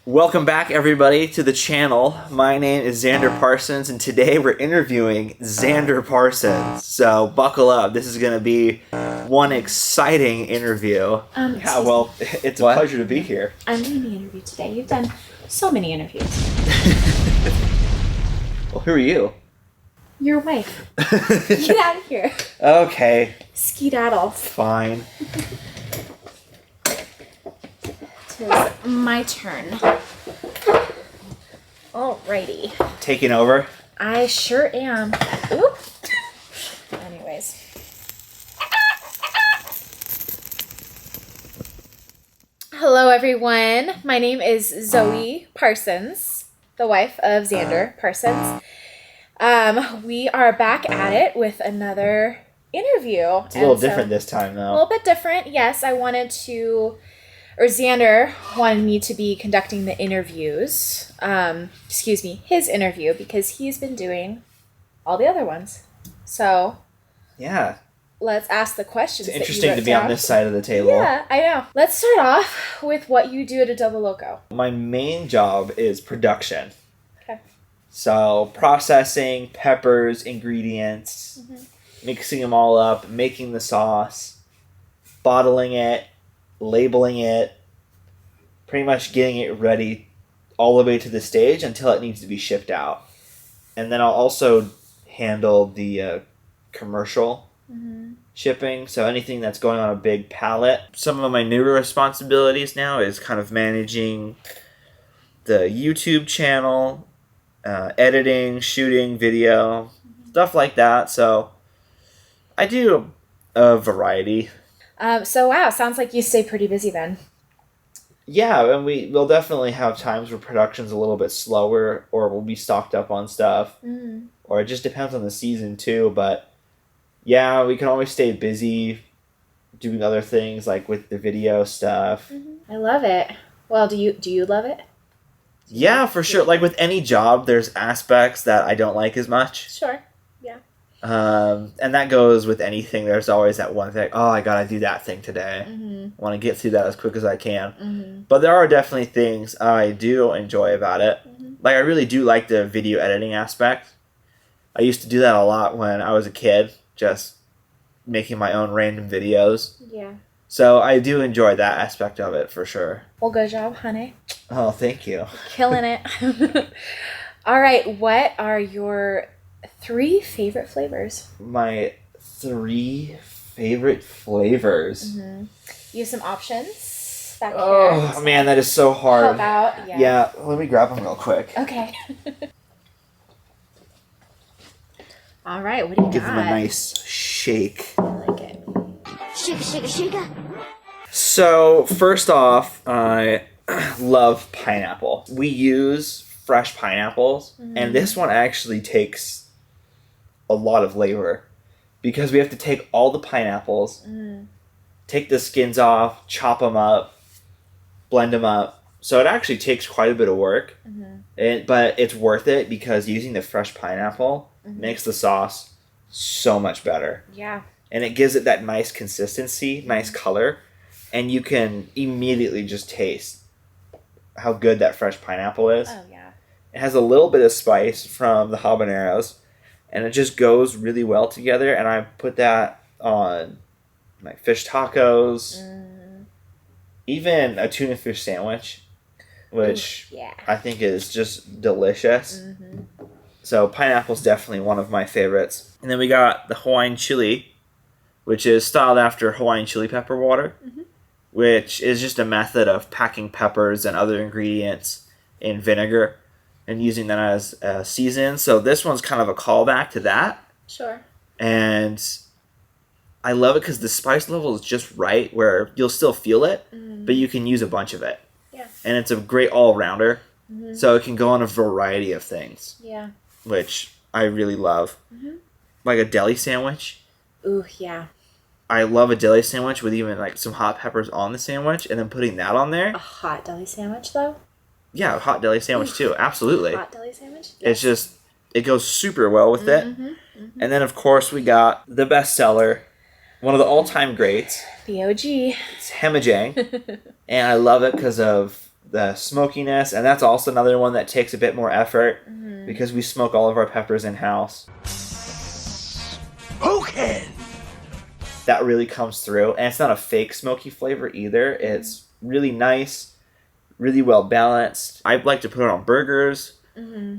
Welcome back, everybody, to the channel. My name is Xander Parsons, and today we're interviewing Xander Parsons. So buckle up. This is going to be one exciting interview. It's a pleasure to be here. I'm doing the interview today. You've done so many interviews. Well, who are you? Your wife. Get out of here. Okay. Skedaddle. Fine. It's my turn. Alrighty. Taking over? I sure am. Oop. Anyways. Hello, everyone. My name is Zoe Parsons, the wife of Xander Parsons. We are back at it with another interview. It's a little different this time, though. A little bit different, yes. Xander wanted me to be conducting the interviews. His interview, because he's been doing all the other ones. So, yeah. Let's ask the questions. It's interesting to be on this side of the table. Yeah, I know. Let's start off with what you do at ADOBOLOCO. My main job is production. Okay. So, processing peppers, ingredients, mixing them all up, making the sauce, bottling it, labeling it, pretty much getting it ready all the way to the stage until it needs to be shipped out. And then I'll also handle the commercial shipping, so anything that's going on a big pallet. Some of my newer responsibilities now is kind of managing the YouTube channel, editing, shooting video, stuff like that. So I do a variety. Wow, sounds like you stay pretty busy then. Yeah, and we'll definitely have times where production's a little bit slower, or we'll be stocked up on stuff, or it just depends on the season too. But yeah, we can always stay busy doing other things, like with the video stuff. I love it. Well, do you love it? Yeah, for sure. Like with any job, there's aspects that I don't like as much. Sure. Yeah. And that goes with anything. There's always that one thing, oh, I gotta do that thing today. I want to get through that as quick as I can. But there are definitely things I do enjoy about it. Like, I really do like the video editing aspect. I used to do that a lot when I was a kid, just making my own random videos. Yeah. So I do enjoy that aspect of it, for sure. Well, good job, honey. Oh, thank you. Killing it. All right, what are your 3 favorite flavors? My 3 favorite flavors. You have some options back here. Oh, man, that is so hard. Help out. Yeah, let me grab them real quick. Okay. All right, what do you Give got? them a nice shake. I like it. Shake, shake, shake. So, first off, I love pineapple. We use fresh pineapples, and this one actually takes a lot of labor because we have to take all the pineapples, take the skins off, chop them up, blend them up. So it actually takes quite a bit of work, but it's worth it because using the fresh pineapple makes the sauce so much better. Yeah. And it gives it that nice consistency, nice color, and you can immediately just taste how good that fresh pineapple is. Oh, yeah. It has a little bit of spice from the habaneros, and it just goes really well together, and I put that on like fish tacos, even a tuna fish sandwich, which I think is just delicious. So pineapple's definitely one of my favorites. And then we got the Hawaiian chili, which is styled after Hawaiian chili pepper water, which is just a method of packing peppers and other ingredients in vinegar and using that as a season. So this one's kind of a callback to that. Sure. And I love it because the spice level is just right where you'll still feel it, but you can use a bunch of it. Yeah. And it's a great all-rounder, so it can go on a variety of things. Yeah. Which I really love. Like a deli sandwich. Ooh, yeah. I love a deli sandwich with even like some hot peppers on the sandwich and then putting that on there. A hot deli sandwich, though? Yeah, a hot deli sandwich too. Absolutely. Hot deli sandwich? Yes. It's just, it goes super well with it. And then, of course, we got the bestseller, one of the all-time greats. The OG. It's Hemajang. And I love it because of the smokiness, and that's also another one that takes a bit more effort because we smoke all of our peppers in-house. Okay. That really comes through, and it's not a fake smoky flavor either. It's really nice, really well balanced. I like to put it on burgers.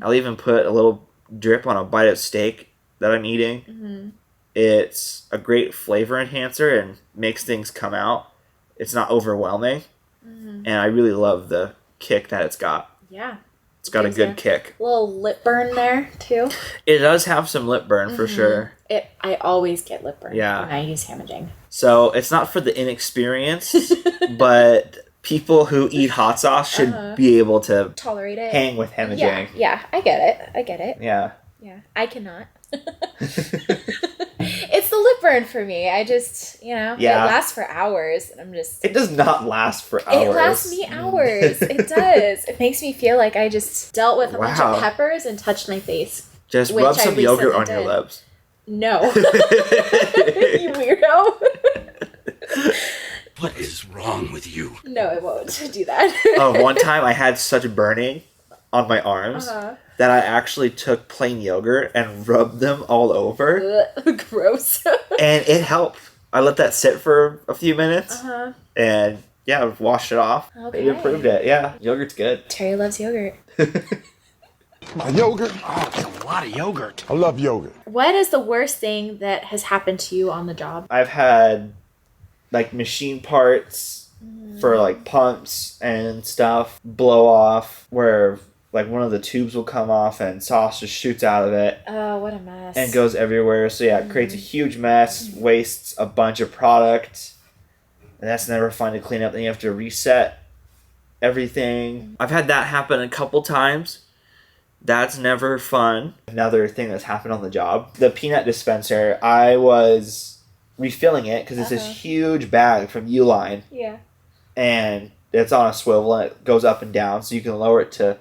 I'll even put a little drip on a bite of steak that I'm eating. It's a great flavor enhancer and makes things come out. It's not overwhelming, and I really love the kick that it's got. Yeah. It's got a good kick. A little lip burn there, too. It does have some lip burn, for sure. I always get lip burn when Yeah. I use hemorrhaging. So, it's not for the inexperienced, but people who eat hot sauce should be able to tolerate it. hang with hemorrhaging. Yeah, I get it. Yeah. Yeah, I cannot. It's the lip burn for me. I just, Yeah. it lasts for hours. And I'm just... It does not last for hours. It lasts me hours. It does. It makes me feel like I just dealt with a bunch of peppers and touched my face. Just which rub some I yogurt on recently your did. lips. No. You weirdo. What is wrong with you? No, I won't do that. One time I had such burning on my arms that I actually took plain yogurt and rubbed them all over. Ugh, gross. And it helped. I let that sit for a few minutes. And yeah, washed it off. Okay. It improved it. Yeah, yogurt's good. Terry loves yogurt. My yogurt? Oh, that's a lot of yogurt. I love yogurt. What is the worst thing that has happened to you on the job? I've had like machine parts for like pumps and stuff blow off where like one of the tubes will come off and sauce just shoots out of it. Oh, what a mess. And goes everywhere. So yeah, it creates a huge mess, wastes a bunch of product, and that's never fun to clean up. Then you have to reset everything. I've had that happen a couple times. That's never fun. Another thing that's happened on the job, the peanut dispenser, I was refilling it because it's this huge bag from Uline. Yeah. And it's on a swivel and it goes up and down so you can lower it to,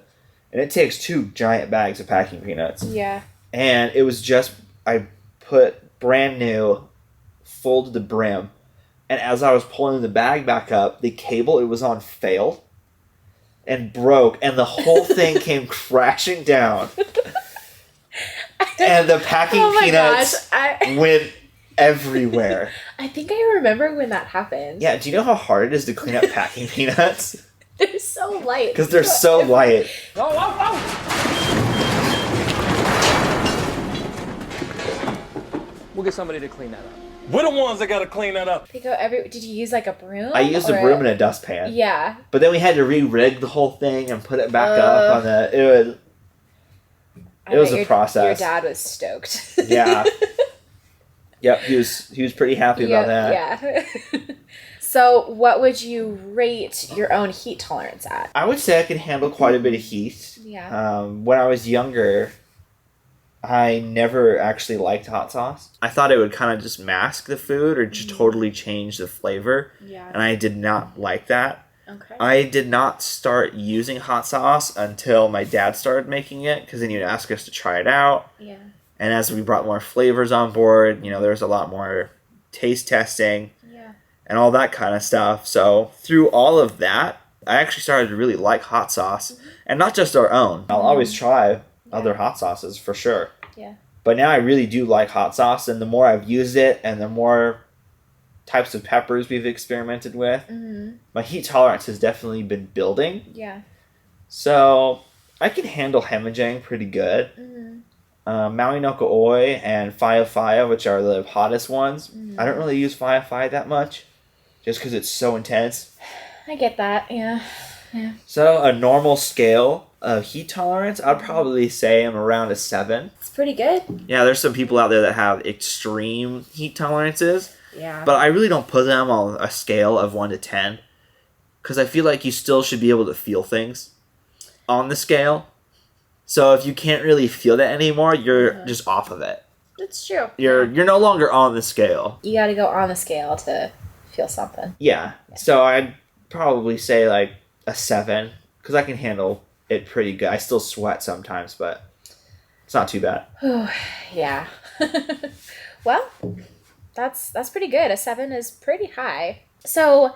and it takes 2 giant bags of packing peanuts. Yeah. And it was just, I put brand new, full to the brim. And as I was pulling the bag back up, the cable it was on failed and broke. And the whole thing came crashing down. And the packing peanuts went everywhere. I think I remember when that happened. Yeah, do you know how hard it is to clean up packing peanuts? They're so light. Because they're so light. We'll get somebody to clean that up. We're the ones that gotta clean that up. They go every. Did you use like a broom? I used a broom and a dustpan. Yeah. But then we had to re-rig the whole thing and put it back up on the... It was a process. Your dad was stoked. Yeah. Yep, he was pretty happy about that. Yeah. So, what would you rate your own heat tolerance at? I would say I can handle quite a bit of heat. Yeah. When I was younger, I never actually liked hot sauce. I thought it would kind of just mask the food or just totally change the flavor. Yeah. And I did not like that. Okay. I did not start using hot sauce until my dad started making it, because then he'd ask us to try it out. Yeah. And as we brought more flavors on board, there was a lot more taste testing. Yeah. And all that kind of stuff. So through all of that, I actually started to really like hot sauce. And not just our own. I'll always try other hot sauces for sure. Yeah. But now I really do like hot sauce. And the more I've used it and the more types of peppers we've experimented with, my heat tolerance has definitely been building. Yeah. So I can handle hemorrhaging pretty good. Maui no Oi and Faya Faya, which are the hottest ones. I don't really use Faya Faya that much, just because it's so intense. I get that, yeah. So a normal scale of heat tolerance, I'd probably say I'm around a 7. It's pretty good. Yeah, there's some people out there that have extreme heat tolerances, Yeah. but I really don't put them on a scale of 1 to 10, because I feel like you still should be able to feel things on the scale. So if you can't really feel that anymore, you're just off of it. It's true. You're no longer on the scale. You gotta go on the scale to feel something. Yeah. So I'd probably say like a 7, because I can handle it pretty good. I still sweat sometimes, but it's not too bad. Yeah. Well, that's pretty good. A 7 is pretty high. So,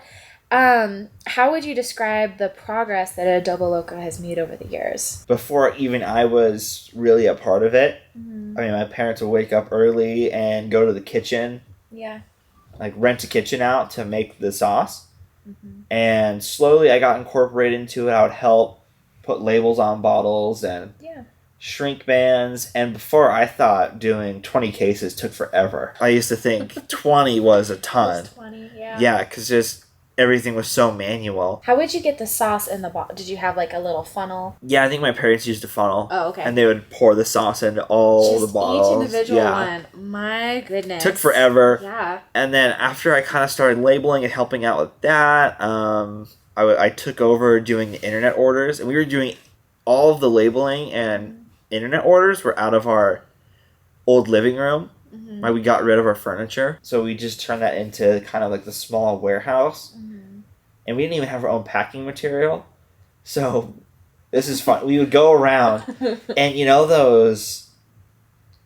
How would you describe the progress that ADOBOLOCO has made over the years? Before even I was really a part of it, I mean, my parents would wake up early and go to the kitchen, Yeah. like rent a kitchen out to make the sauce. And slowly I got incorporated into it. I would help put labels on bottles and Yeah. shrink bands. And before, I thought doing 20 cases took forever. I used to think 20 was a ton. 20, yeah. Yeah, because just everything was so manual. How would you get the sauce in the bottle? Did you have like a little funnel? Yeah, I think my parents used a funnel. Oh, okay. And they would pour the sauce into all the bottles. Each individual Yeah. one. My goodness. Took forever. Yeah. And then after I kind of started labeling and helping out with that, I took over doing the internet orders. And we were doing all of the labeling and internet orders were out of our old living room. Like, we got rid of our furniture. So we just turned that into kind of like the small warehouse. And we didn't even have our own packing material. So this is fun. We would go around and you know those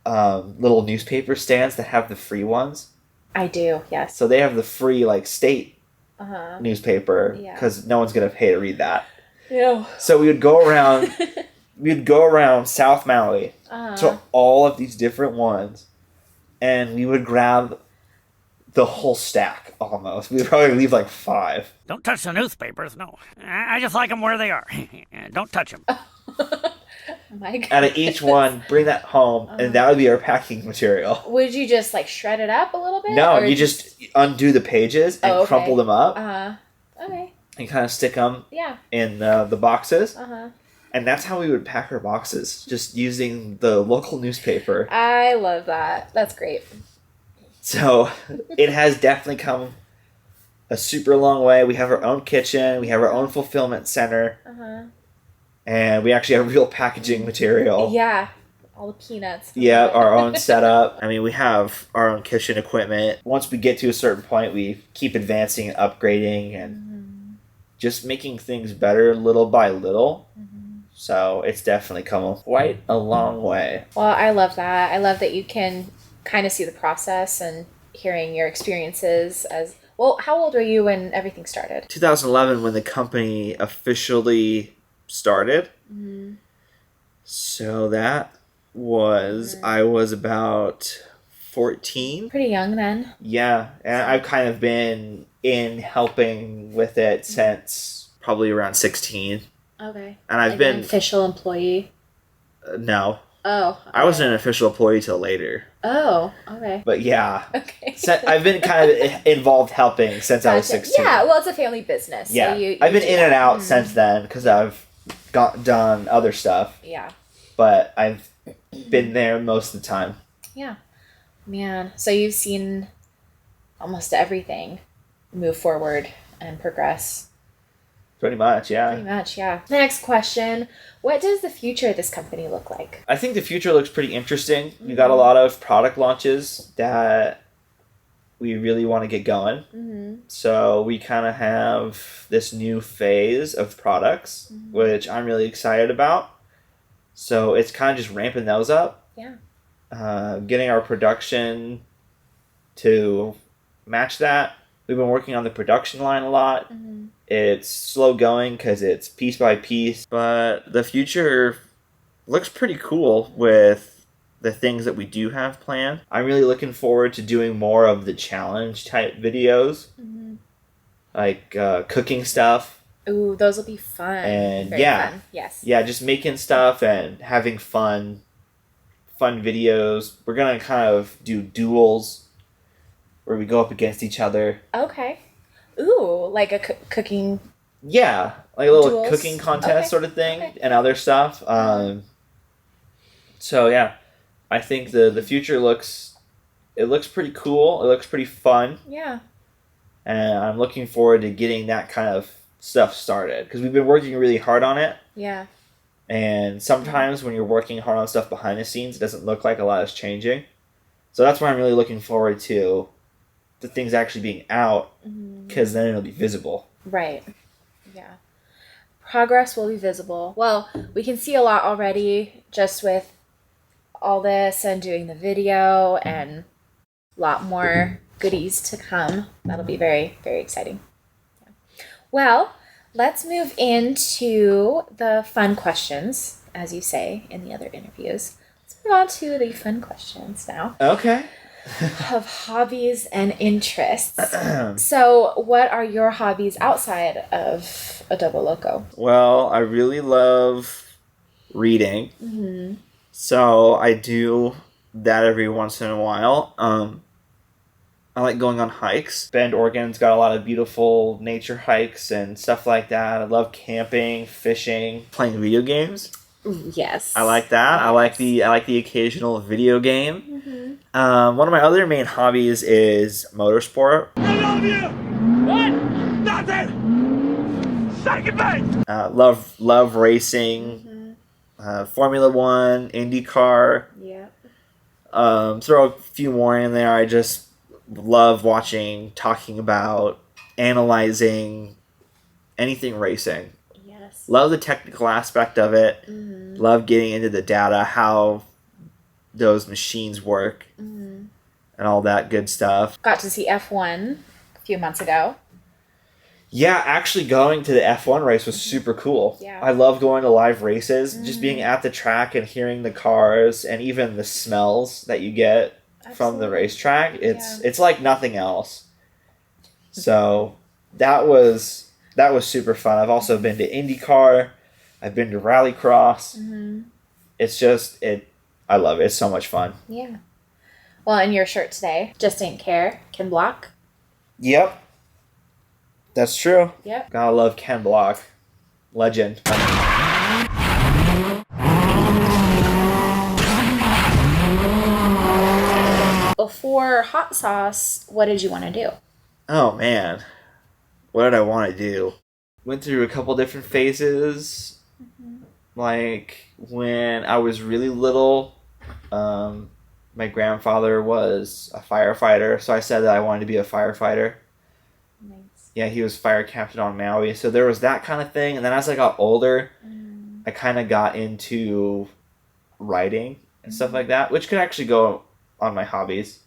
little newspaper stands that have the free ones? I do, yes. So they have the free like state Uh-huh. newspaper Yeah. because no one's going to pay to read that. Ew. So we would go around South Maui to all of these different ones, and we would grab the whole stack almost. We would probably leave like 5. Don't touch the newspapers, no. I just like them where they are. Don't touch them. My God. Out of each one, bring that home, and that would be our packing material. Would you just like shred it up a little bit? No, or you just undo the pages and okay. crumple them up Okay. and kind of stick them Yeah. in the boxes. Uh-huh. And that's how we would pack our boxes, just using the local newspaper. I love that. That's great. So it has definitely come a super long way. We have our own kitchen. We have our own fulfillment center. And we actually have real packaging material. Yeah. All the peanuts. Yeah, our own setup. I mean, we have our own kitchen equipment. Once we get to a certain point, we keep advancing and upgrading and just making things better little by little. So it's definitely come quite a long way. Well, I love that. I love that you can kind of see the process and hearing your experiences as well. How old were you when everything started? 2011 when the company officially started. So that was, I was about 14. Pretty young then. Yeah, and I've kind of been in helping with it since probably around 16. Okay. And I've Like been... an official employee. No. Oh. Okay. I wasn't an official employee till later. Oh, okay. But yeah. Okay. I've been kind of involved helping since I was 16. Yeah, well, it's a family business. Yeah. So you I've been do in that. and out since then because I've done other stuff. Yeah. But I've been there most of the time. Yeah. Man, so you've seen almost everything move forward and progress. Pretty much, yeah. Pretty much, yeah. The next question, what does the future of this company look like? I think the future looks pretty interesting. We got a lot of product launches that we really want to get going. So we kind of have this new phase of products, which I'm really excited about. So it's kind of just ramping those up. Yeah. Getting our production to match that. We've been working on the production line a lot. It's slow going because it's piece by piece, but the future looks pretty cool with the things that we do have planned. I'm really looking forward to doing more of the challenge type videos, like cooking stuff. Ooh, those will be fun. And Very yeah. fun. Yes. Yeah, just making stuff and having fun videos. We're gonna kind of do duels where we go up against each other. Okay. Ooh, like a cooking. Yeah, like a little Duels? cooking contest Okay, sort of thing okay. and other stuff. So yeah, I think the future looks pretty cool. It looks pretty fun, Yeah. and I'm looking forward to getting that kind of stuff started because we've been working really hard on it. Yeah. And sometimes when you're working hard on stuff behind the scenes, it doesn't look like a lot is changing. So that's why I'm really looking forward to the things actually being out because then it'll be visible. Right. Yeah. Progress will be visible. Well, we can see a lot already just with all this and doing the video and a lot more goodies to come. That'll be very, very exciting. Yeah. Well, let's move into the fun questions, as you say in the other interviews. Let's move on to the fun questions now. Okay. Of hobbies and interests. So, what are your hobbies outside of Adobo Loco? Well, I really love reading. Mm-hmm. So I do that every once in a while. I like going on hikes. Bend, Oregon's got a lot of beautiful nature hikes and stuff like that. I love camping, fishing, playing video games. Yes. I like that. Yes. I like the occasional video game. Mm-hmm. One of my other main hobbies is motorsport. I love you! What? Nothing! Say goodbye! Love racing. Mm-hmm. Formula One, IndyCar. Yeah. Throw a few more in there. I just love watching, talking about, analyzing anything racing. Yes. Love the technical aspect of it. Mm-hmm. Love getting into the data, how those machines work, and all that good stuff. Got to see F1 a few months ago. Yeah, actually going to the F1 race was super cool. Yeah. I love going to live races, just being at the track and hearing the cars and even the smells that you get from the racetrack. It's like nothing else. So that was super fun. I've also been to IndyCar. I've been to Rallycross. It's just I love it. It's so much fun. Yeah. Well, in your shirt today, just ain't care, Ken Block. Yep. That's true. Yep. Gotta love Ken Block. Legend. Before hot sauce, what did you want to do? Oh, man. What did I want to do? Went through a couple different phases. Like, when I was really little, my grandfather was a firefighter, so I said that I wanted to be a firefighter. Nice. Yeah, he was fire captain on Maui, so there was that kind of thing. And then as I got older, I kind of got into writing and stuff like that, which could actually go on my hobbies.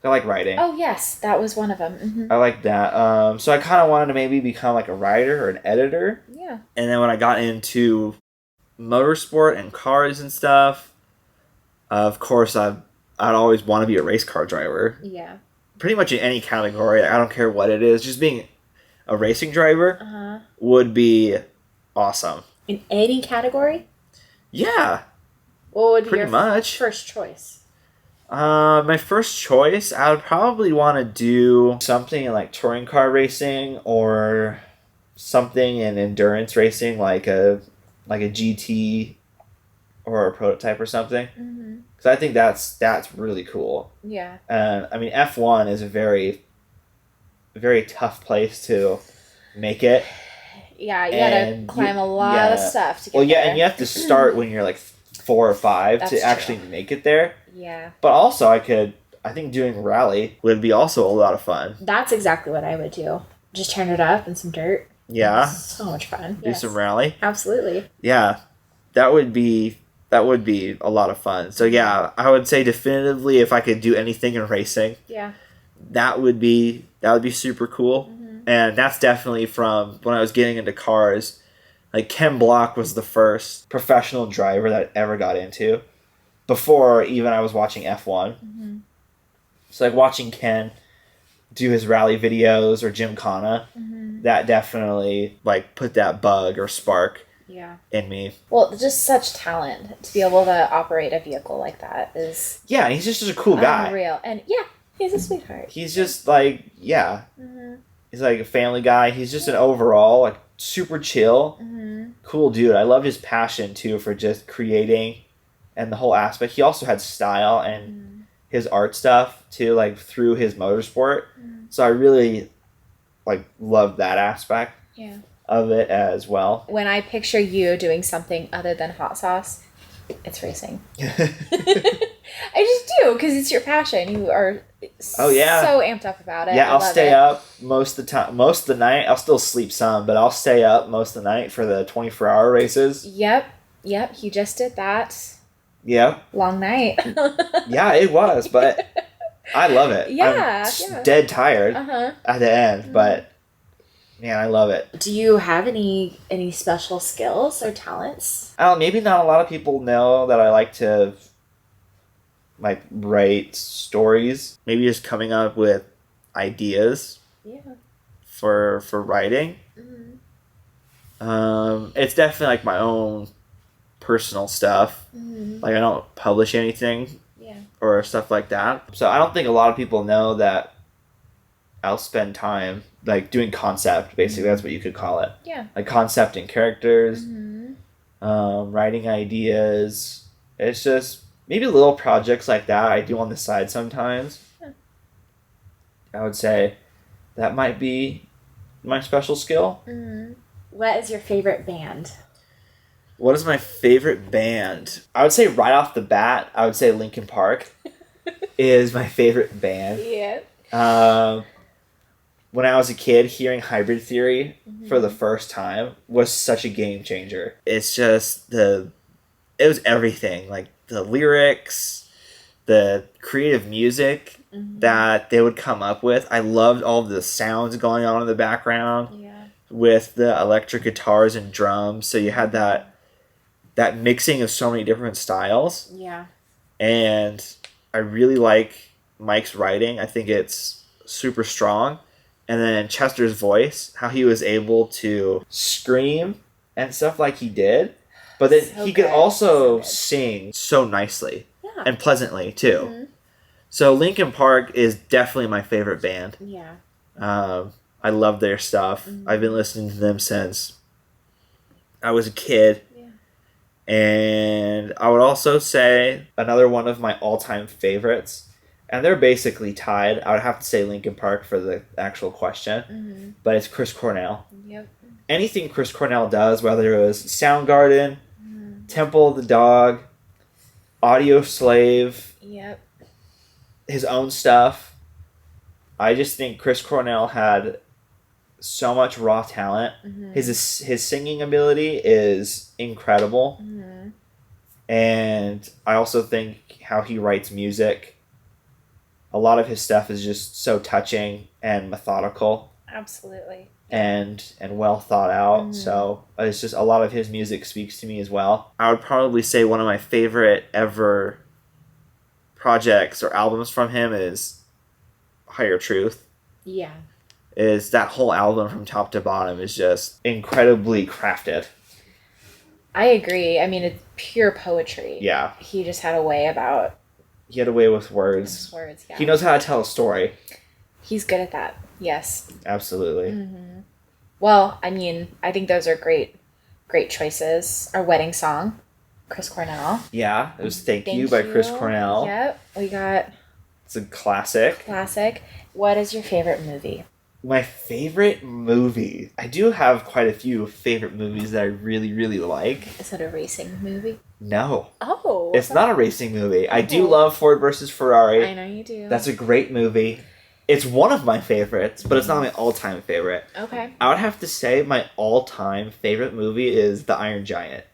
I like writing. Oh, yes, that was one of them. I like that. So I kind of wanted to maybe become like a writer or an editor. Yeah. And then when I got into motorsport and cars and stuff, of course I'd always want to be a race car driver. Yeah. Pretty much in any category. I don't care what it is. Just being a racing driver would be awesome. In any category? Yeah. What would be pretty your much. first choice? My first choice, I would probably want to do something in like touring car racing or something in endurance racing, like a GT or a prototype or something. Because I think that's really cool. Yeah. And I mean, F1 is a very, very tough place to make it. Yeah, you gotta climb a lot of stuff to get there. Well, yeah, and you have to start when you're like 4 or 5 That's to actually make it there. Yeah. But also, I think doing rally would be also a lot of fun. That's exactly what I would do. Just turn it up in some dirt. Yeah. So much fun. Do some rally. Absolutely. Yeah. That would be a lot of fun. So yeah, I would say definitively if I could do anything in racing. Yeah. That would be super cool. And that's definitely from when I was getting into cars. Like Ken Block was the first professional driver that I ever got into. Before even I was watching F1. So like watching Ken do his rally videos or Gymkhana, that definitely like put that bug or spark in me. Well, just such talent to be able to operate a vehicle like that is Yeah, he's just a cool guy. unreal. And yeah, he's a sweetheart. He's just like, he's like a family guy. He's just an overall like super chill, cool dude. I love his passion too for just creating and the whole aspect. He also had style and his art stuff too, like through his motorsport. So I really like love that aspect of it as well. When I picture you doing something other than hot sauce, it's racing. I just do, because it's your passion. You are so amped up about it. Yeah, I'll stay up most of the time. Most of the night. I'll still sleep some, but I'll stay up most of the night for the 24-hour races. Yep, he just did that. Yep. Long night. Yeah, it was, but I love it. Yeah, I'm dead tired at the end, but Man, I love it. Do you have any special skills or talents? Maybe not a lot of people know that I like to like write stories. Maybe just coming up with ideas for writing. It's definitely like my own personal stuff. Like I don't publish anything or stuff like that. So I don't think a lot of people know that I'll spend time like doing concept. Basically, that's what you could call it. Yeah. Like concepting characters, writing ideas. It's just maybe little projects like that I do on the side sometimes. Yeah. I would say that might be my special skill. What is your favorite band? What is my favorite band? I would say right off the bat, I would say Linkin Park is my favorite band. Yeah. When I was a kid, hearing Hybrid Theory for the first time was such a game changer. It's just it was everything. Like the lyrics, the creative music that they would come up with. I loved all of the sounds going on in the background with the electric guitars and drums. So you had that mixing of so many different styles. Yeah. And I really like Mike's writing. I think it's super strong. And then Chester's voice, how he was able to scream and stuff like he did. But then he could also sing so nicely and pleasantly too. So Linkin Park is definitely my favorite band. Yeah. I love their stuff. I've been listening to them since I was a kid. And I would also say another one of my all-time favorites, and they're basically tied. I would have to say Linkin Park for the actual question, but it's Chris Cornell. Yep. Anything Chris Cornell does, whether it was Soundgarden, Temple of the Dog, Audio Slave, his own stuff, I just think Chris Cornell had so much raw talent. His singing ability is incredible. And I also think how he writes music, a lot of his stuff is just so touching and methodical. Absolutely. And well thought out. So it's just a lot of his music speaks to me as well. I would probably say one of my favorite ever projects or albums from him is Higher Truth. Yeah. Is that whole album from top to bottom is just incredibly crafted. I agree. I mean, it's pure poetry. Yeah. He just had a way about... He had a way with words. Yeah. He knows how to tell a story. He's good at that. Yes. Absolutely. Well, I mean, I think those are great choices. Our wedding song, Chris Cornell. Yeah, it was Thank You by Chris Cornell. Yep. We got... It's a classic. What is your favorite movie? My favorite movie. I do have quite a few favorite movies that I really, really like. Is it a racing movie? No. Oh. It's not a racing movie. I do love Ford versus Ferrari. I know you do. That's a great movie. It's one of my favorites, but it's not my all-time favorite. Okay. I would have to say my all-time favorite movie is The Iron Giant.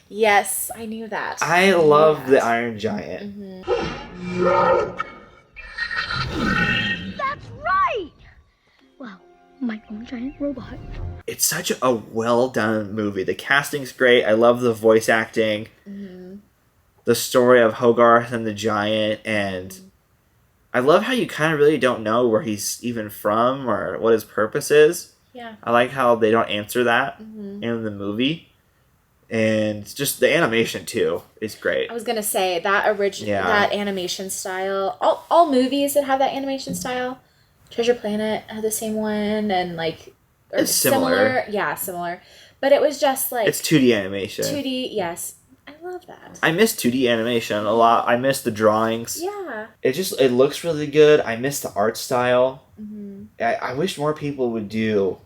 Yes, I knew that. I love The Iron Giant. That's right! Wow, my own giant robot. It's such a well-done movie. The casting's great. I love the voice acting. The story of Hogarth and the Giant, and I love how you kind of really don't know where he's even from or what his purpose is. Yeah. I like how they don't answer that in the movie. And just the animation, too, is great. I was going to say, that animation style, all movies that have that animation style, Treasure Planet had the same one, and like... It's similar. Yeah, similar. But it was just like... It's 2D animation. 2D, yes. I love that. I miss 2D animation a lot. I miss the drawings. Yeah. It looks really good. I miss the art style. I wish more people would do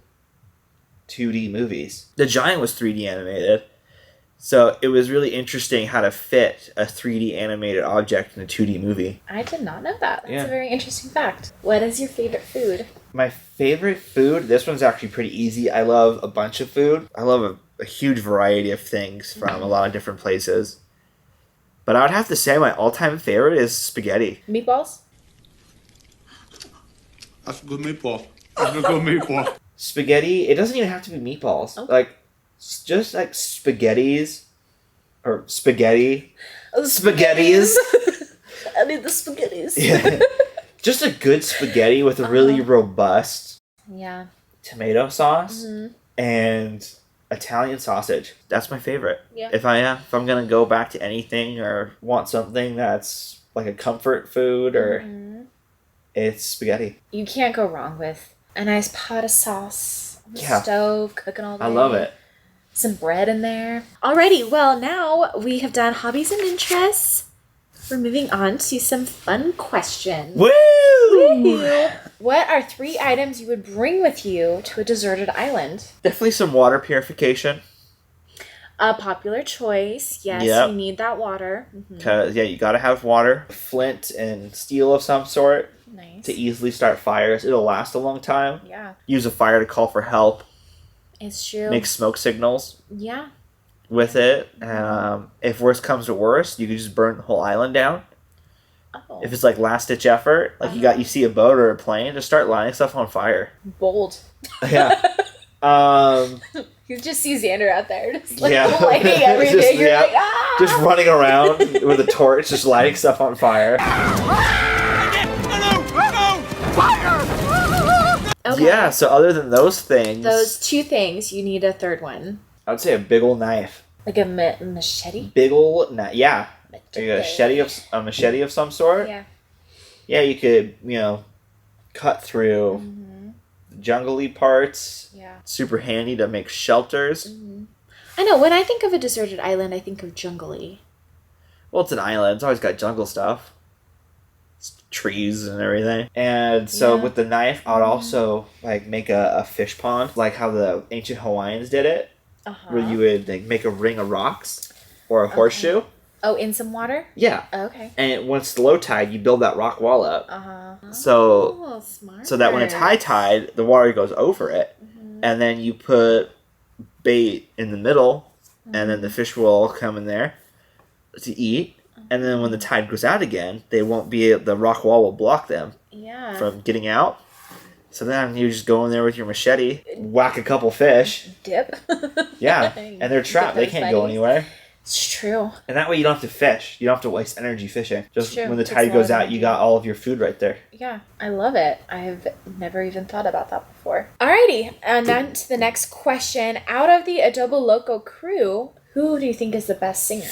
2D movies. The Giant was 3D animated. So it was really interesting how to fit a 3D animated object in a 2D movie. I did not know that. That's a very interesting fact. What is your favorite food? My favorite food, this one's actually pretty easy. I love a bunch of food. I love a huge variety of things from a lot of different places. But I would have to say my all-time favorite is spaghetti. Meatballs? That's a good meatball. Spaghetti, it doesn't even have to be meatballs. Oh. Like, just like spaghettis. Or spaghetti. Spaghettis. I need the spaghettis. Yeah. Just a good spaghetti with a really robust Yeah. tomato sauce Mm-hmm. and Italian sausage. That's my favorite. Yeah. If I'm gonna go back to anything or want something that's like a comfort food or it's spaghetti. You can't go wrong with a nice pot of sauce on the Yeah. stove, cooking all day. I love it. Some bread in there. Alrighty, well now we have done hobbies and interests. We're moving on to some fun questions. Woo! Woo! What are 3 items you would bring with you to a deserted island? Definitely some water purification. A popular choice. Yes, Yep. you need that water. Cause you gotta have water, flint and steel of some sort Nice. to easily start fires. It'll last a long time. Yeah, Use a fire to call for help. it's true. Make smoke signals Yeah. with it. If worst comes to worst, you can just burn the whole island down. Oh, If it's like last ditch effort, like you see a boat or a plane, just start lighting stuff on fire. bold. Yeah. You just see Xander out there, just like Yeah. lighting everything. Just- You're yeah. like, ah! Just running around with a torch, just lighting stuff on fire. Okay. Yeah, so other than those things, Those 2 things, you need a third one. I would say a big ol' knife. Like a machete? Big ol' knife. Yeah. Like a machete of some sort. Yeah. Yeah, you could, cut through jungly parts. Yeah. Super handy to make shelters. I know, when I think of a deserted island, I think of jungly. Well, it's an island. It's always got jungle stuff. It's trees and everything. And so Yeah. with the knife, I would also like make a fish pond, like how the ancient Hawaiians did it, Uh-huh. where you would like make a ring of rocks or a horseshoe. Oh, in some water? Yeah. Okay. And when it's low tide, you build that rock wall up. Uh-huh. So Oh, smart. so that when it's high tide, the water goes over it. And then you put bait in the middle, and then the fish will all come in there to eat. And then when the tide goes out again, they won't be, the rock wall will block them Yeah. from getting out. So then you just go in there with your machete, whack a couple fish. Dip. Yeah. And they're trapped. They those can't go buddies. anywhere. It's true. And that way you don't have to fish. You don't have to waste energy fishing. Just True. when the Takes tide a lot goes of out, energy. you got all of your food right there. Yeah, I love it. I've never even thought about that before. Alrighty, and then to the next question. Out of the ADOBOLOCO crew, who do you think is the best singer?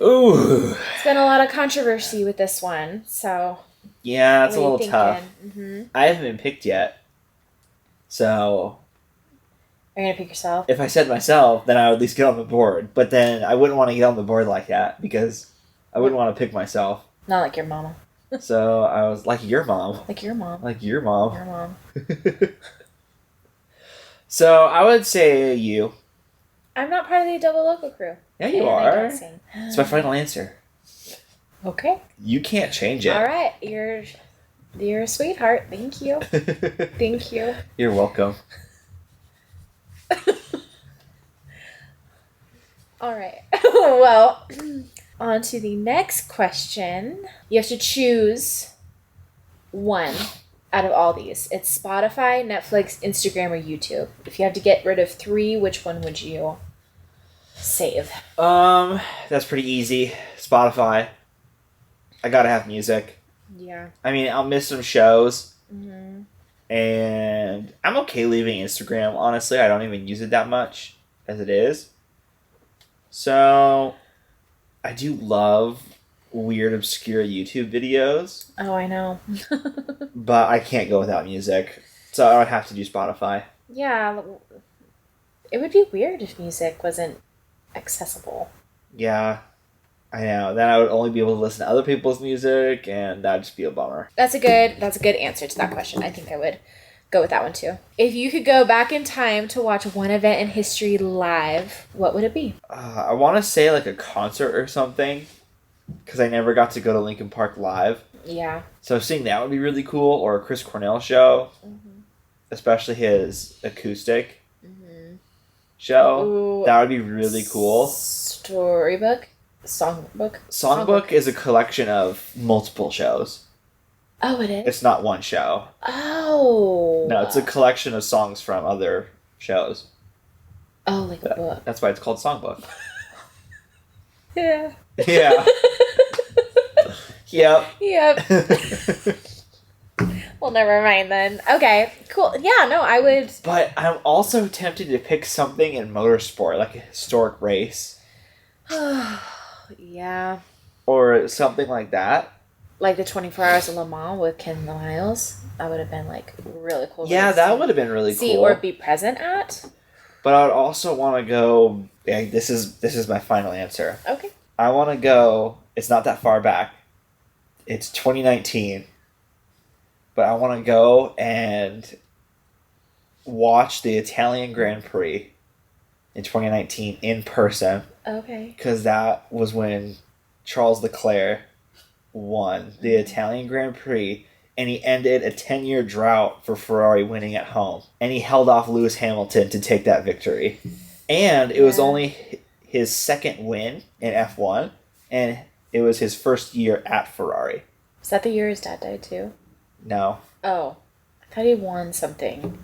Ooh. There's been a lot of controversy with this one, so Yeah, that's a what are little you tough. thinking? I haven't been picked yet. So Are you gonna pick yourself? if I said myself, then I would at least get on the board. But then I wouldn't want to get on the board like that because I wouldn't want to pick myself. Not like your mama. So I was like your mom. Like your mom. Like your mom. Your mom. So I would say you. I'm not part of the ADOBOLOCO crew. Yeah, you And I are. don't sing. It's my final answer. Okay. You can't change it. All right. You're a sweetheart. Thank you. Thank you. You're welcome. All right. Well, on to the next question. You have to choose one out of all these. It's Spotify, Netflix, Instagram, or YouTube. If you had to get rid of 3, which one would you save? That's pretty easy. Spotify. I gotta have music. Yeah. I mean, I'll miss some shows. And I'm okay leaving Instagram, honestly. I don't even use it that much as it is. So, I do love weird, obscure YouTube videos, Oh, I know. but I can't go without music. So, I would have to do Spotify. Yeah. It would be weird if music wasn't accessible. Yeah, I know. Then I would only be able to listen to other people's music, and that'd just be a bummer. That's a good answer to that question. I think I would go with that one too. If you could go back in time to watch one event in history live, what would it be? I want to say like a concert or something, because I never got to go to Linkin Park live. Yeah. So seeing that would be really cool, or a Chris Cornell show, especially his acoustic show. Ooh. That would be really cool. Storybook? Songbook? Songbook is a collection of multiple shows. Oh, it is? It's not one show. Oh. No, it's a collection of songs from other shows. Oh, like a book. That's why it's called Songbook. Yeah. Yeah. Yep. Yep. Well, never mind then. Okay, cool. Yeah, no, I would... But I'm also tempted to pick something in motorsport, like a historic race. Yeah. Or something like that. Like the 24 Hours of Le Mans with Ken Miles. That would have been, like, really cool. Yeah, that would have been really see cool. or be present at. But I would also want to go... Yeah, this is my final answer. Okay. I want to go... It's not that far back. It's 2019. But I want to go and watch the Italian Grand Prix in 2019 in person. Okay. Because that was when Charles Leclerc won the Italian Grand Prix, and he ended a 10-year drought for Ferrari winning at home. And he held off Lewis Hamilton to take that victory. And it was only his second win in F1, and it was his first year at Ferrari. Was that the year his dad died too? No. Oh. I thought he won something.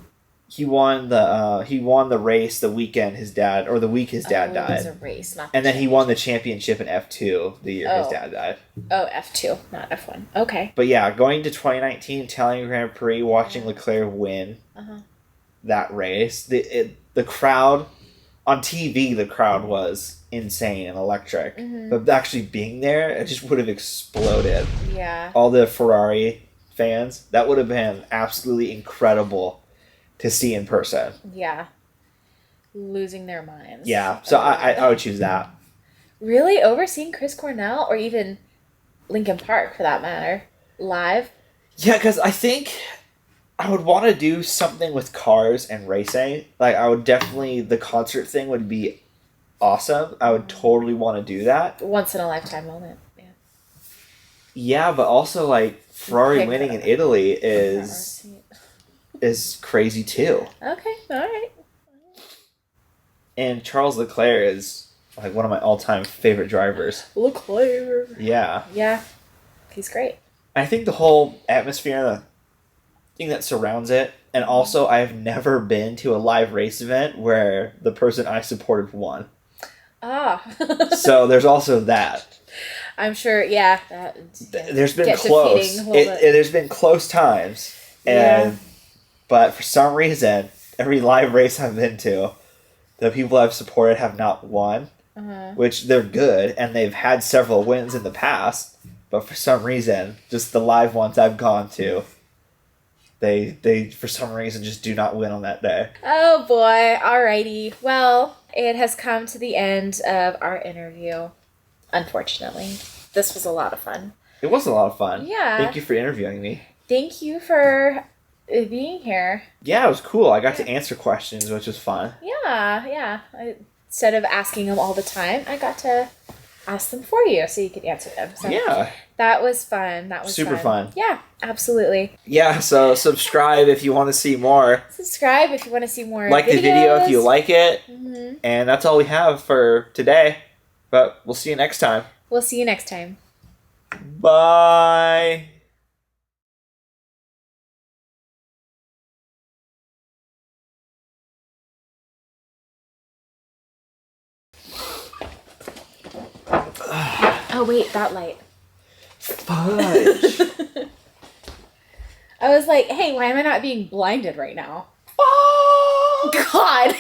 He won the race the week his dad died. It was a race, not the And then he won the championship in F2 the year his dad died. Oh, F2, not F1. Okay. But yeah, going to 2019 Italian Grand Prix, watching Leclerc win that race, the crowd on TV, the crowd was insane and electric. But actually being there, it just would have exploded. Yeah. All the Ferrari fans, that would have been absolutely incredible to see in person. Yeah. Losing their minds. Yeah, so I would choose that. Really? Over seeing Chris Cornell or even Linkin Park for that matter? Live? Yeah, because I think I would want to do something with cars and racing. Like, I would definitely, the concert thing would be awesome. I would totally want to do that. Once in a lifetime moment. Yeah. Yeah, but also, like, Ferrari Pick winning in that. Italy is crazy too. Okay, alright. And Charles Leclerc is, like, one of my all-time favorite drivers. Leclerc. Yeah. Yeah. He's great. I think the whole atmosphere, the thing that surrounds it, and also I have never been to a live race event where the person I supported won. Ah. So there's also that. I'm sure, yeah. There's been Get close. defeating a little bit. There's been close times, but for some reason, every live race I've been to, the people I've supported have not won, which they're good, and they've had several wins in the past. But for some reason, just the live ones I've gone to, they for some reason just do not win on that day. Oh boy. Alrighty. Well, it has come to the end of our interview. Unfortunately. This was a lot of fun. It was a lot of fun. Yeah. Thank you for interviewing me. Thank you for being here. Yeah, it was cool. I got to answer questions, which was fun. Yeah. Instead of asking them all the time, I got to ask them for you so you could answer them. So Yeah. that was fun. That was Super fun. Yeah, absolutely. Yeah, so subscribe if you want to see more. Subscribe if you want to see more Like videos. the video if you like it. And that's all we have for today. But we'll see you next time. We'll see you next time. Bye. Oh, wait, that light. Fudge. I was like, hey, why am I not being blinded right now? God.